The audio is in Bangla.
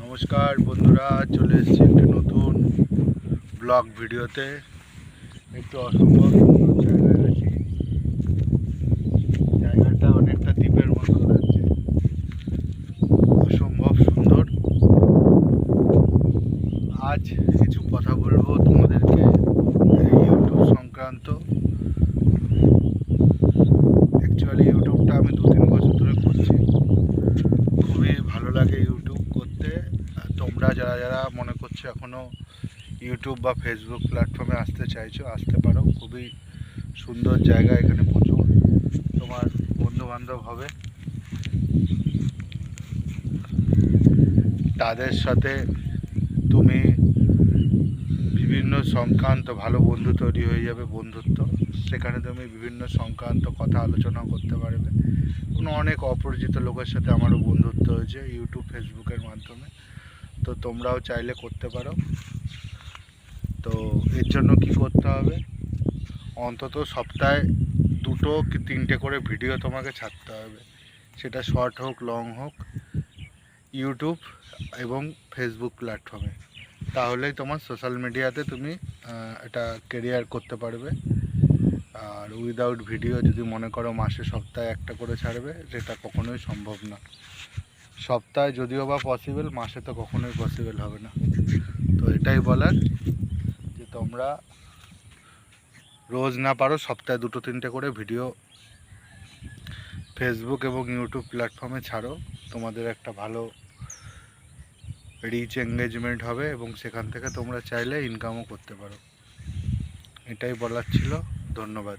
নমস্কার বন্ধুরা, চলে এসেছি একটি নতুন ব্লগ ভিডিওতে। একটু অসম্ভব সুন্দর জায়গায় আছি। জায়গাটা অনেকটা দ্বীপের মতো লাগছে, অসম্ভব সুন্দর। আজ কিছু কথা বলবো তোমাদেরকে ইউটিউব সংক্রান্ত। অ্যাকচুয়ালি ইউটিউবটা আমি 2-3 বছর ধরে করছি, খুবই ভালো লাগে ইউটিউব করতে। তোমরা যারা যারা মনে করছো এখনও ইউটিউব বা ফেসবুক প্ল্যাটফর্মে আসতে চাইছো, আসতে পারো। খুবই সুন্দর জায়গা, এখানে প্রচুর তোমার বন্ধুবান্ধব হবে, তাদের সাথে তুমি বিভিন্ন সংক্রান্ত ভালো বন্ধু তৈরি হয়ে যাবে, বন্ধুত্ব। সেখানে তুমি বিভিন্ন সংক্রান্ত কথা আলোচনা করতে পারবে। অনেক অপরিচিত লোকের সাথে আমারও বন্ধুত্ব হয়েছে ইউটিউব ফেসবুকের মাধ্যমে, তো তোমরাও চাইলে করতে পারো। তো এর জন্য কি করতে হবে, অন্তত সপ্তাহে 2 কি 3টে করে ভিডিও তোমাকে ছাড়তে হবে, সেটা শর্ট হোক লং হোক, ইউটিউব এবং ফেসবুক প্ল্যাটফর্মে। তাহলেই তোমার সোশ্যাল মিডিয়াতে তুমি এটা কেরিয়ার করতে পারবে। আর উইদাউট ভিডিও যদি মনে করো মাসে সপ্তাহে একটা করে ছাড়বে, সেটা কখনোই সম্ভব না। সপ্তাহে যদিও বা পসিবল, মাসে তো কখনোই পসিবল হবে না। তো এটাই বলার যে তোমরা রোজ না পারো সপ্তাহে 2-3টে করে ভিডিও ফেসবুক এবং ইউটিউব প্ল্যাটফর্মে ছাড়ো। তোমাদের একটা ভালো রিচ এঙ্গেজমেন্ট হবে এবং সেখান থেকে তোমরা চাইলে ইনকামও করতে পারো। এটাই বলার ছিল। ধন্যবাদ।